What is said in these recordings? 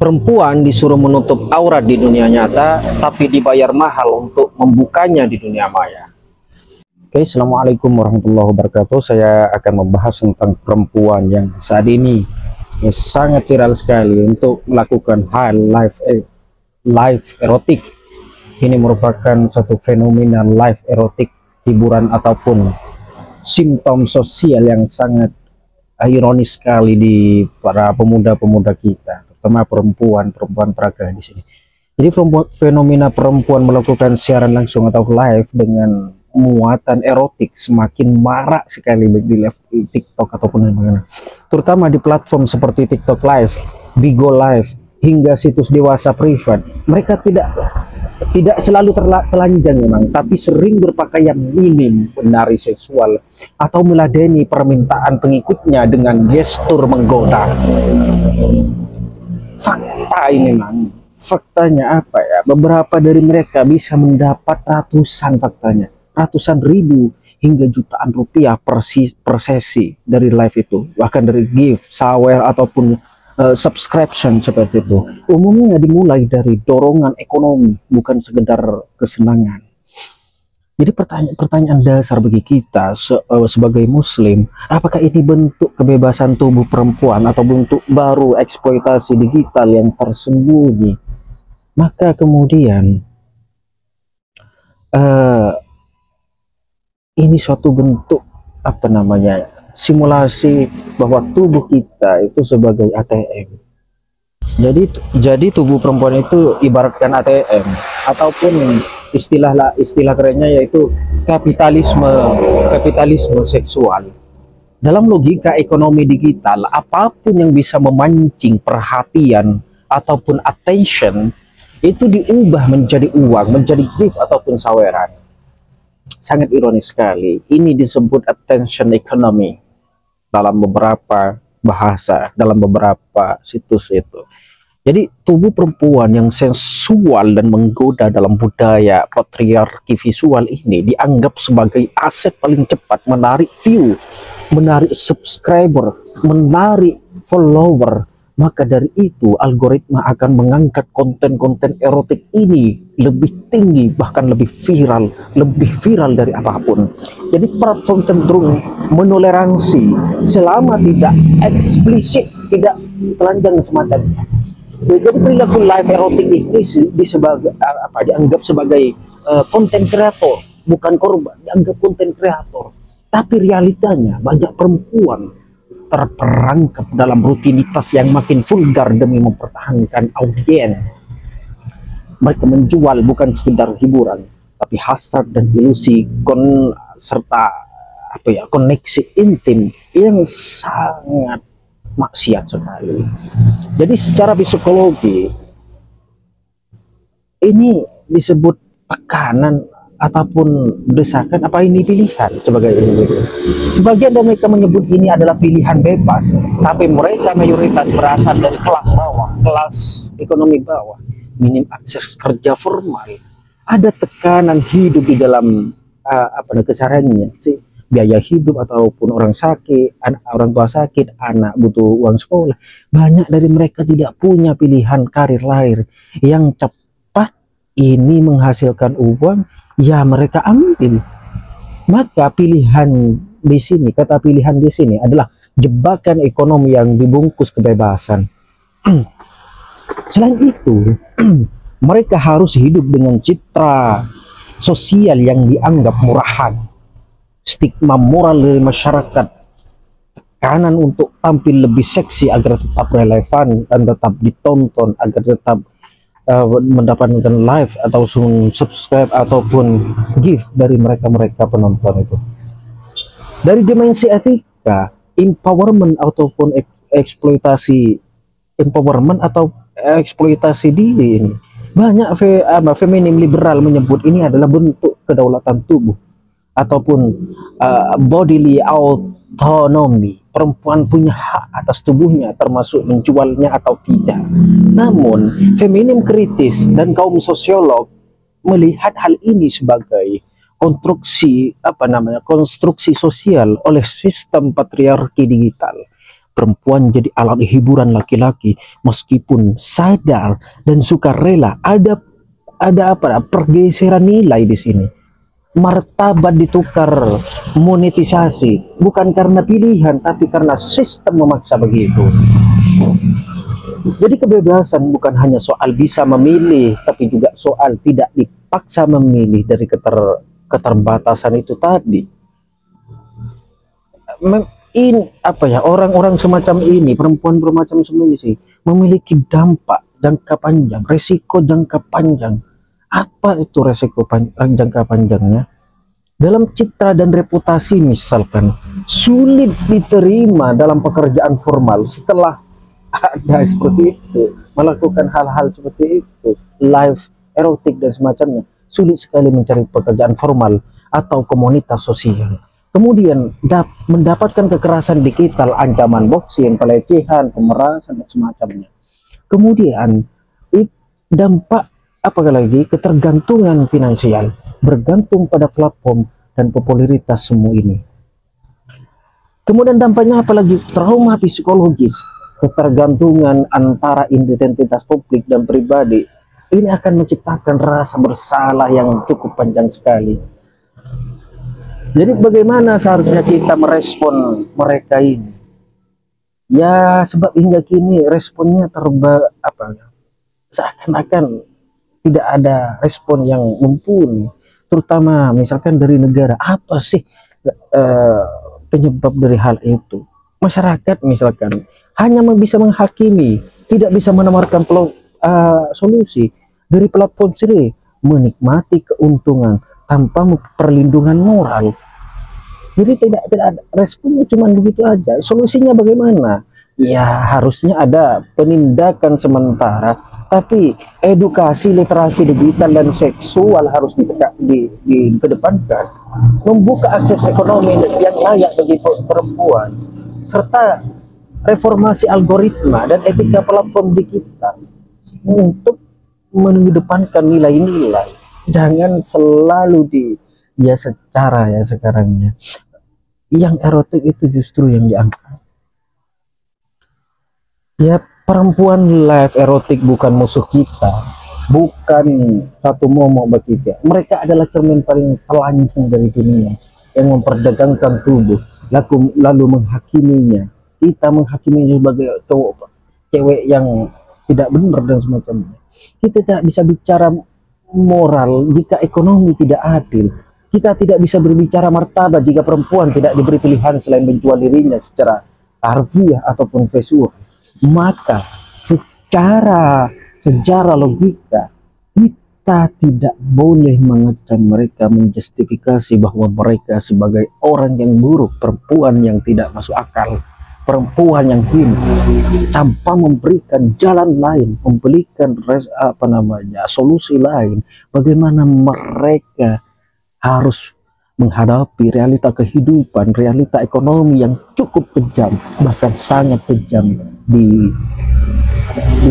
Perempuan disuruh menutup aurat di dunia nyata, tapi dibayar mahal untuk membukanya di dunia maya. Oke, assalamualaikum warahmatullahi wabarakatuh. Saya akan membahas tentang perempuan yang saat ini sangat viral sekali untuk melakukan hal live erotik. Ini merupakan satu fenomena live erotik, hiburan ataupun simptom sosial yang sangat ironis sekali di para pemuda-pemuda kita, terutama perempuan peraga di sini. Jadi fenomena perempuan melakukan siaran langsung atau live dengan muatan erotik semakin marak sekali di live TikTok ataupun bagaimana. Terutama di platform seperti TikTok Live, Bigo Live, hingga situs dewasa privat. Mereka tidak selalu telanjang memang, tapi sering berpakaian minim, menari seksual atau meladeni permintaan pengikutnya dengan gestur menggoda. Fakta ini memang, faktanya apa ya? Beberapa dari mereka bisa mendapat ratusan ribu hingga jutaan rupiah per sesi dari live itu, bahkan dari gift, sawer ataupun subscription seperti itu. Umumnya dimulai dari dorongan ekonomi, bukan sekedar kesenangan. Jadi pertanyaan dasar bagi kita sebagai muslim, apakah ini bentuk kebebasan tubuh perempuan atau bentuk baru eksploitasi digital yang tersembunyi? Maka kemudian ini suatu bentuk apa namanya, simulasi bahwa tubuh kita itu sebagai ATM. Jadi tubuh perempuan itu ibaratkan ATM, ataupun istilah kerennya yaitu kapitalisme seksual. Dalam logika ekonomi digital, apapun yang bisa memancing perhatian ataupun attention itu diubah menjadi uang, menjadi gift ataupun saweran. Sangat ironis sekali. Ini disebut attention economy dalam beberapa bahasa, dalam beberapa situs itu. Jadi tubuh perempuan yang sensual dan menggoda dalam budaya patriarki visual ini dianggap sebagai aset paling cepat menarik view, menarik subscriber, menarik follower. Maka dari itu algoritma akan mengangkat konten-konten erotik ini lebih tinggi, bahkan lebih viral dari apapun. Jadi platform cenderung menoleransi selama tidak eksplisit, tidak telanjang semacamnya. Jadi perilaku live erotik ini dianggap sebagai konten kreator, bukan korban, dianggap konten kreator. Tapi realitanya banyak perempuan terperangkap dalam rutinitas yang makin vulgar demi mempertahankan audiens. Mereka menjual bukan sekedar hiburan, tapi hasrat dan ilusi serta koneksi intim yang sangat maksiat sekali. Jadi secara psikologi ini disebut tekanan ataupun desakan. Apa ini pilihan sebagai individu? Sebagian dari mereka menyebut ini adalah pilihan bebas, tapi mereka mayoritas berasal dari kelas bawah, kelas ekonomi bawah, minim akses kerja formal, ada tekanan hidup di dalam kesarannya sih, biaya hidup ataupun orang tua sakit, anak butuh uang sekolah. Banyak dari mereka tidak punya pilihan karir lain yang cepat ini menghasilkan uang, ya mereka ambil. Maka kata pilihan di sini adalah jebakan ekonomi yang dibungkus kebebasan. Selain itu, mereka harus hidup dengan citra sosial yang dianggap murahan, stigma moral dari masyarakat, tekanan untuk tampil lebih seksi agar tetap relevan dan tetap ditonton, agar tetap mendapatkan live atau subscribe ataupun gift dari mereka penonton itu. Dari dimensi etika, empowerment ataupun eksploitasi diri ini, banyak feminim liberal menyebut ini adalah bentuk kedaulatan tubuh ataupun bodily autonomy. Perempuan punya hak atas tubuhnya, termasuk menjualnya atau tidak. Namun feminim kritis dan kaum sosiolog melihat hal ini sebagai konstruksi sosial oleh sistem patriarki digital. perempuan jadi alat hiburan laki-laki, meskipun sadar dan sukarela ada pergeseran nilai di sini. Martabat ditukar monetisasi bukan karena pilihan tapi karena sistem memaksa begitu. Jadi kebebasan bukan hanya soal bisa memilih tapi juga soal tidak dipaksa memilih dari keterbatasan itu tadi. Ini apa ya, orang-orang semacam ini, perempuan bermacam semacam sih, memiliki dampak jangka panjang, resiko jangka panjang. Apa itu resiko jangka panjangnya? Dalam citra dan reputasi misalkan, sulit diterima dalam pekerjaan formal setelah ada seperti itu, melakukan hal-hal seperti itu, live erotik dan semacamnya. Sulit sekali mencari pekerjaan formal atau komunitas sosial. Kemudian mendapatkan kekerasan digital, ancaman boxing, pelecehan, pemerasan dan semacamnya. Kemudian dampak apalagi ketergantungan finansial, bergantung pada platform dan popularitas semua ini. Kemudian dampaknya apalagi trauma psikologis, ketergantungan antara identitas publik dan pribadi. Ini akan menciptakan rasa bersalah yang cukup panjang sekali. Jadi bagaimana seharusnya kita merespon mereka ini? Ya sebab hingga kini responnya seakan-akan tidak ada respon yang mumpuni, terutama misalkan dari negara. Apa sih penyebab dari hal itu? Masyarakat misalkan hanya bisa menghakimi, tidak bisa menawarkan solusi. Dari platform sendiri menikmati keuntungan tanpa perlindungan moral. Jadi tidak ada responnya, cuma begitu aja. Solusinya bagaimana? Ya harusnya ada penindakan sementara, tapi edukasi literasi digital dan seksual harus dikedepankan. Membuka akses ekonomi yang layak bagi perempuan, serta reformasi algoritma dan etika platform digital untuk mengedepankan nilai-nilai. Jangan selalu secara sekarangnya yang erotik itu justru yang diangkat. Ya perempuan live erotik bukan musuh kita, bukan satu momok bagi kita. Mereka adalah cermin paling telanjang dari dunia yang memperdagangkan tubuh lalu menghakiminya. Kita menghakiminya sebagai cewek yang tidak benar dan semacamnya. Kita tidak bisa bicara moral jika ekonomi tidak adil. Kita tidak bisa berbicara martabat jika perempuan tidak diberi pilihan selain menjual dirinya secara harfiah ataupun visual. Maka secara logika kita tidak boleh mengecam mereka, menjustifikasi bahwa mereka sebagai orang yang buruk, perempuan yang tidak masuk akal, perempuan yang hina, tanpa memberikan jalan lain, memberikan solusi lain bagaimana mereka harus menghadapi realita kehidupan, realita ekonomi yang cukup kejam, bahkan sangat kejam di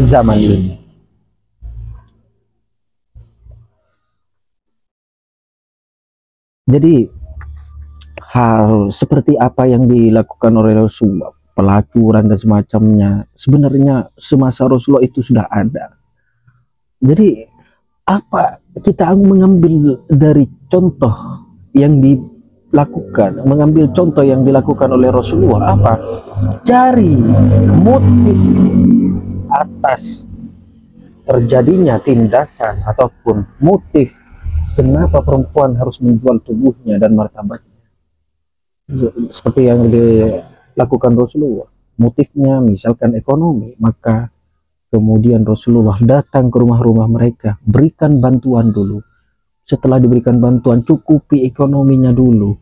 zaman ini. Jadi hal seperti apa yang dilakukan oleh Rasulullah, pelacuran dan semacamnya, sebenarnya semasa Rasulullah itu sudah ada. Jadi apa kita mengambil dari contoh yang dilakukan, mengambil contoh yang dilakukan oleh Rasulullah, apa? Cari motif atas terjadinya tindakan ataupun motif kenapa perempuan harus menjual tubuhnya dan martabatnya seperti yang dilakukan Rasulullah. Motifnya misalkan ekonomi, maka kemudian Rasulullah datang ke rumah-rumah mereka, berikan bantuan dulu. Setelah diberikan bantuan, cukupi ekonominya dulu.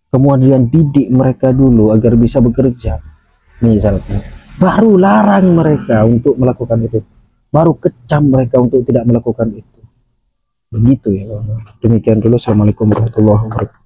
Kemudian didik mereka dulu agar bisa bekerja. Misalkan, baru larang mereka untuk melakukan itu. Baru kecam mereka untuk tidak melakukan itu. Begitu ya. Demikian dulu. Assalamualaikum warahmatullahi wabarakatuh.